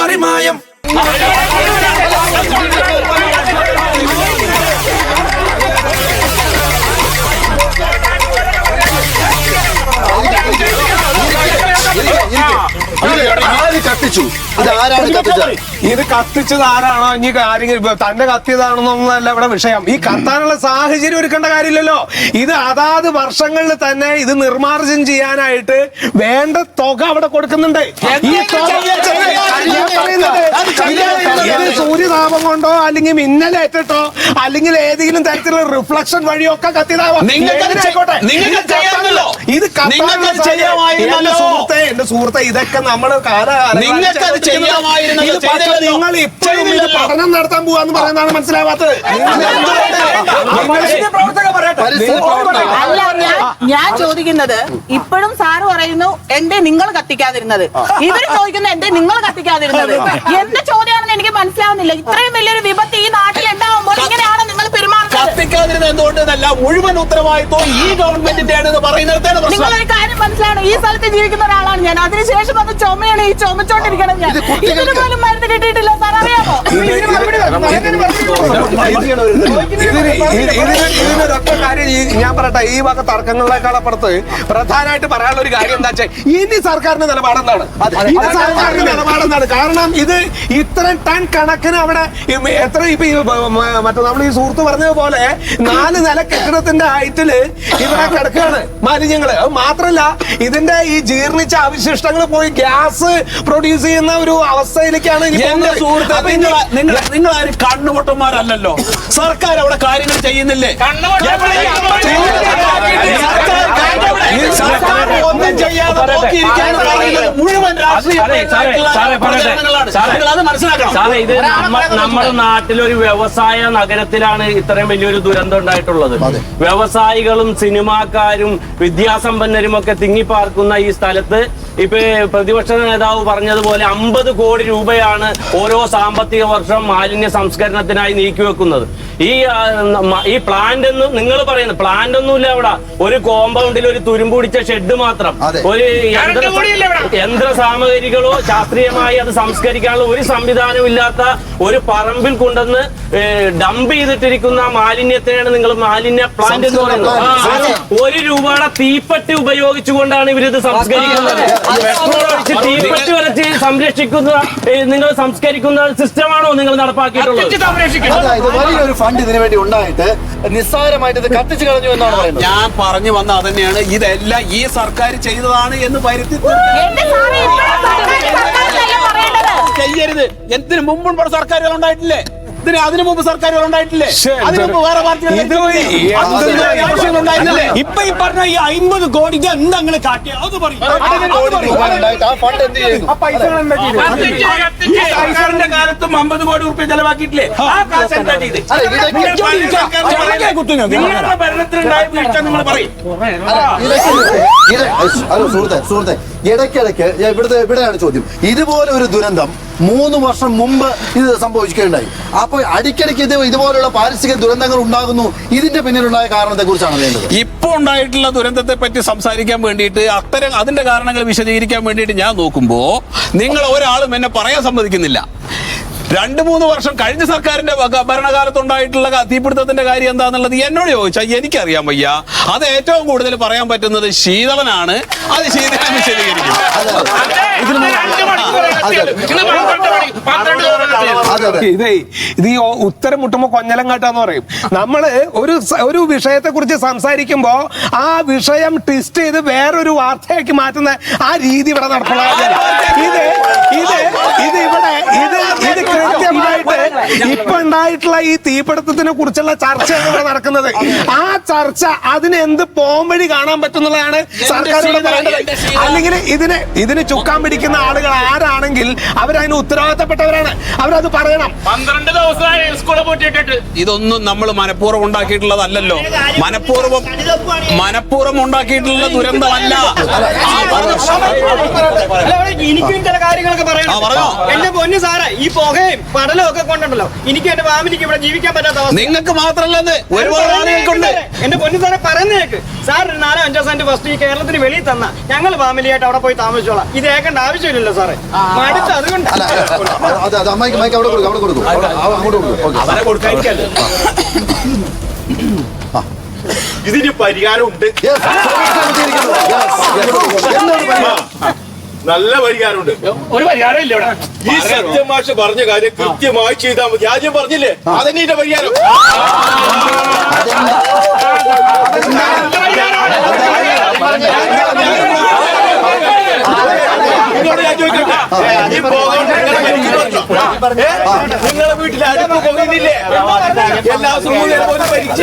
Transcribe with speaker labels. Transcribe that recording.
Speaker 1: മറിമായം.
Speaker 2: ഇത് കത്തിച്ചത് ആരാണോ ഇനി ആരെങ്കിലും തന്നെ കത്തിയതാണെന്നൊന്നല്ല ഇവിടെ വിഷയം. ഈ കത്താനുള്ള സാഹചര്യം ഒരുക്കേണ്ട കാര്യമില്ലല്ലോ. ഇത് അതാത് വർഷങ്ങളിൽ തന്നെ ഇത് നിർമ്മാർജ്ജനം ചെയ്യാനായിട്ട് വേണ്ട തുക അവിടെ കൊടുക്കുന്നുണ്ട്. ഈ ഇത് സൂര്യതാപം കൊണ്ടോ അല്ലെങ്കിൽ മിന്നലേറ്റിട്ടോ അല്ലെങ്കിൽ ഏതെങ്കിലും തരത്തിലുള്ള റിഫ്ലക്ഷൻ വഴിയോ ഒക്കെ കത്തിയതാവാം. ഇത് എന്റെ സുഹൃത്തെ ഇതൊക്കെ നമ്മള് നിങ്ങൾ ഇപ്പോഴും ഇത് പഠനം നടത്താൻ പോവാന്ന് പറയുന്നതാണ് മനസ്സിലാവാത്തത്.
Speaker 3: അല്ല, ഞാൻ ചോദിക്കുന്നത് ഇപ്പോഴും സാറ് പറയുന്നു എന്റെ നിങ്ങൾ കത്തിക്കാതിരുന്നത്, ഇവര് ചോദിക്കുന്നു എന്റെ നിങ്ങൾ കത്തിക്കാതിരുന്നത്. എന്ത് ചോദ്യമാണെന്ന് എനിക്ക് മനസ്സിലാവുന്നില്ല. ഇത്രയും വലിയൊരു വിപത്ത് ഈ നാട്ടിൽ ഉണ്ടാവുമ്പോൾ ഇങ്ങനെയാണ് നിങ്ങൾ പെരുമാറുന്നത്.
Speaker 4: കത്തിക്കാതിരുന്നത് എന്തുകൊണ്ടെന്നല്ല, മുഴുവൻ ഉത്തരവാദിത്വം ഈ ഗവൺമെന്റിന്റെ ആണെന്ന് പറയുന്നിടത്താണ്.
Speaker 3: നിങ്ങളൊരു കാര്യം മനസ്സിലാണ്, ഈ സ്ഥലത്ത് ജീവിക്കുന്ന ഒരാളാണ് ഞാൻ. അതിനുശേഷം അത് ചുമയാണ്, ഈ ചുമച്ചോണ്ടിരിക്കണം ഞാൻ. ഇതിന് പോലും മരുന്ന് കിട്ടിയിട്ടില്ല സാർ, അറിയാമോ?
Speaker 2: ഇതിനൊരൊക്കെ കാര്യം ഞാൻ പറയട്ടെ, ഈ വക തർക്കങ്ങളെക്കാൾ അപ്പുറത്ത് പ്രധാനമായിട്ട് പറയാനുള്ള ഒരു കാര്യം എന്താ വെച്ചാൽ ഇനി സർക്കാരിന്റെ നിലപാടെന്താണ്? സർക്കാരിന്റെ നിലപാടെന്താണ്? കാരണം ഇത് ഇത്രയും ടൺ കണക്കിന് അവിടെ എത്ര ഇപ്പൊ മറ്റേ നമ്മൾ ഈ സുഹൃത്ത് പറഞ്ഞതുപോലെ 4 നില കെട്ടിടത്തിന്റെ ഹൈറ്റില് ഇവിടെ കിടക്കുകയാണ് മാലിന്യങ്ങള്. അത് മാത്രല്ല ഇതിന്റെ ഈ ജീർണിച്ച അവശിഷ്ടങ്ങൾ പോയി ഗ്യാസ് പ്രൊഡ്യൂസ് ചെയ്യുന്ന ഒരു അവസ്ഥയിലേക്കാണ്
Speaker 4: നിങ്ങൾ ആരും കണ്ണുപൊട്ടന്മാരല്ലോ. സർക്കാർ അവിടെ കാര്യങ്ങൾ ചെയ്യുന്നില്ലേ? ഒന്നും ചെയ്യാതെ മുഴുവൻ
Speaker 5: ഇത് നമ്മുടെ നാട്ടിലൊരു വ്യവസായ നഗരത്തിലാണ് ഇത്രയും വലിയൊരു ദുരന്തം ഉണ്ടായിട്ടുള്ളത്. വ്യവസായികളും സിനിമാക്കാരും വിദ്യാസമ്പന്നരും ഒക്കെ തിങ്ങിപ്പാർക്കുന്ന ഈ സ്ഥലത്ത് ഇപ്പൊ പ്രതിപക്ഷ നേതാവ് പറഞ്ഞതുപോലെ 50 കോടി രൂപയാണ് ഓരോ സാമ്പത്തിക വർഷം മാലിന്യ സംസ്കരണത്തിനായി നീക്കിവെക്കുന്നത്. ഈ പ്ലാന്റ് ഒന്നും നിങ്ങൾ പറയുന്നത് പ്ലാന്റ് ഒന്നുമില്ല അവിടെ. ഒരു കോമ്പൗണ്ടിൽ ഒരു തുരുമ്പ് പിടിച്ച ഷെഡ് മാത്രം, ഒരു യന്ത്ര സാമഗ്രികളോ ശാസ്ത്രീയമായി അത് സംസ്കരിക്കാനുള്ള ഒരു സംവിധാനവും ഇല്ലാത്ത ഒരു പറമ്പിൽ കൊണ്ടുവന്ന് ഡംപ് ചെയ്തിട്ടിരിക്കുന്ന മാലിന്യത്തെയാണ് നിങ്ങൾ മാലിന്യ പ്ലാന്റ് എന്ന് പറയുന്നത്. 1 രൂപയുടെ തീപ്പെട്ടി ഉപയോഗിച്ചുകൊണ്ടാണ് ഇവരിത് സംസ്കരിക്കുന്നത്. പെട്രോൾ ഒഴിച്ച് തീപ്പെട്ടി വരച്ച് സംരക്ഷിക്കുന്ന നിങ്ങൾ സംസ്കരിക്കുന്ന സിസ്റ്റമാണോ നിങ്ങൾ നടപ്പാക്കിയിട്ടുള്ളത്?
Speaker 6: ഫണ്ട് ഇതിനു വേണ്ടി ഉണ്ടായിട്ട് നിസ്സാരമായിട്ട് ഇത് കത്തിച്ചു കളഞ്ഞു എന്നാണ് പറയുന്നത്.
Speaker 4: ഞാൻ പറഞ്ഞു വന്ന അതന്നെയാണ്, ഇതെല്ലാം ഈ സർക്കാർ ചെയ്തതാണ് എന്ന് വരുത്തി ചെയ്യരുത്. എന്തിനു മുമ്പും സർക്കാരുകൾ ഉണ്ടായിട്ടില്ലേ? അതിനു മുമ്പ് സർക്കാരുകൾ ഉണ്ടായിട്ടില്ലേ? അതിനു മുമ്പ് വേറെ പാർട്ടികൾ ഉണ്ടായിരുന്നില്ലേ?
Speaker 2: ഇപ്പൊ ഈ പറഞ്ഞ ഈ 50 കോടി എന്താ നിങ്ങൾ കാട്ടിയ അത് പറയും.
Speaker 4: സർക്കാരിന്റെ കാലത്തും 50 കോടി രൂപ ചെലവാക്കിയിട്ടില്ലേ? ആ കാശ് എന്താ ചെയ്ത്? നിങ്ങളുടെ ഭരണത്തിലുണ്ടായ വീഴ്ച നിങ്ങൾ പറയും.
Speaker 6: സുഹൃത്തെ, ഇടയ്ക്കിടയ്ക്ക് ഇവിടെയാണ് ചോദ്യം. ഇതുപോലെ ഒരു ദുരന്തം 3 വർഷം മുമ്പ് ഇത് സംഭവിക്കുകയുണ്ടായി. അപ്പോൾ അടിക്കടിക്ക് ഇതുപോലുള്ള പാരിസ്ഥിതിക ദുരന്തങ്ങൾ ഉണ്ടാകുന്നു. ഇതിന്റെ പിന്നിലുണ്ടായ കാരണത്തെ കുറിച്ചാണ് വേണ്ടത്.
Speaker 4: ഇപ്പോൾ ഉണ്ടായിട്ടുള്ള ദുരന്തത്തെ പറ്റി സംസാരിക്കാൻ വേണ്ടിയിട്ട് അതിന്റെ കാരണങ്ങൾ വിശദീകരിക്കാൻ വേണ്ടിയിട്ട് ഞാൻ നോക്കുമ്പോ നിങ്ങൾ ഒരാളും എന്നെ പറയാൻ സമ്മതിക്കുന്നില്ല. 2-3 വർഷം കഴിഞ്ഞ സർക്കാരിന്റെ ഭരണകാലത്തുണ്ടായിട്ടുള്ള തീപിടുത്തത്തിന്റെ കാര്യം എന്താന്നുള്ളത് എന്നോട് ചോദിച്ചാൽ എനിക്കറിയാൻ വയ്യ. അത് ഏറ്റവും കൂടുതൽ പറയാൻ പറ്റുന്നത് ശീതളനാണ്. അത് ശീതളൻ വിശദീകരിക്കും.
Speaker 2: ഇത് ഈ ഉത്തരം മുട്ടുമ്പോ കൊഞ്ഞലം കാട്ടാന്ന് പറയും. നമ്മള് ഒരു വിഷയത്തെ കുറിച്ച് സംസാരിക്കുമ്പോ ആ വിഷയം ട്വിസ്റ്റ് ചെയ്ത് വേറൊരു വാർത്തയാക്കി മാറ്റുന്ന ആ രീതി ഇവിടെ നടപ്പിലാക്കുന്നത്. കൃത്യമായിട്ട് ഇപ്പൊ ഉണ്ടായിട്ടുള്ള ഈ തീപിടുത്തത്തിനെ കുറിച്ചുള്ള ചർച്ചയാണ് ഇവിടെ നടക്കുന്നത്. ആ ചർച്ച അതിന് എന്ത് പോംവഴി കാണാൻ പറ്റുന്നതാണ് സർക്കാരിനോട് പറയേണ്ടത്. അല്ലെങ്കിൽ ഇതിന് ചുക്കാൻ പിടിക്കുന്ന ആളുകൾ ആരാണെങ്കിൽ അവരതിന് ഉത്തരവാദിത്തപ്പെട്ടവരാണ്. അവരത് പറയണം.
Speaker 4: 12 ദിവസമായി സ്കൂളിൽ പോയിട്ടിട്ട് ഇതൊന്നും നമ്മൾ മനഃപൂർവ്വം ഉണ്ടാക്കിയിട്ടുള്ളതല്ലോ. മനഃപൂർവ്വം ഉണ്ടാക്കിയിട്ടുള്ള ദുരന്തമല്ല.
Speaker 7: എനിക്കും ചില കാര്യങ്ങളൊക്കെ പറയണം. എന്റെ പൊന്നു സാറേ, ഈ പുകയും പടലും ഒക്കെ കൊണ്ടുണ്ടല്ലോ, എനിക്ക് എന്റെ ഫാമിലി
Speaker 1: ഫാമിലിക്ക് ഇവിടെ ജീവിക്കാൻ പറ്റാത്ത അവസ്ഥ.
Speaker 4: നിങ്ങൾക്ക് മാത്രമല്ലെന്ന് ഒരുപാട് ആളുകൾക്കുണ്ട്.
Speaker 1: എന്റെ പൊന്നു സാറെ പറയുന്നേക്ക് സാർ ഒരു 4-5 സെന്റ് ഫസ്റ്റ് ഈ കേരളത്തിന് വെളിയിൽ തന്ന ഞങ്ങൾ ഫാമിലിയായിട്ട് അവിടെ പോയി താമസിച്ചോളാം. ഇത് ഏക്കേണ്ട ആവശ്യമില്ലല്ലോ സാറേ. മടുത്ത് അതുകൊണ്ട്
Speaker 6: അല്ല അത് അമ്മയ്ക്ക് മൈക്ക് അവിടെ കൊടുക്കും അങ്ങോട്ട് കൊടുക്കും. ഓക്കെ.
Speaker 4: അവരെ കൊടുക്കാതിരിക്കല്ലേ.
Speaker 7: ഇതിന് പരിഹാരമുണ്ട്,
Speaker 6: Yes. എന്താണ് പരിഹാരം?
Speaker 7: നല്ല പരിഹാരമുണ്ട്.
Speaker 4: ഒരു പരിഹാരം ഇല്ല ഇവിടെ.
Speaker 7: ഈ സത്യമാഷ് പറഞ്ഞ കാര്യം കൃത്യമായി ചെയ്താൽ മതി. ആദ്യം പറഞ്ഞില്ലേ, അതന്നെ ഇതിന്റെ പരിഹാരം. നിങ്ങളോട് ഞാൻ ചോദിക്കട്ടെ, ഈ പോകാൻ നിങ്ങളെ വീട്ടിൽ അടുപ്പ് പോകുന്നില്ലേ? എല്ലാ സ്കൂളുകളും പോലെ പരീക്ഷ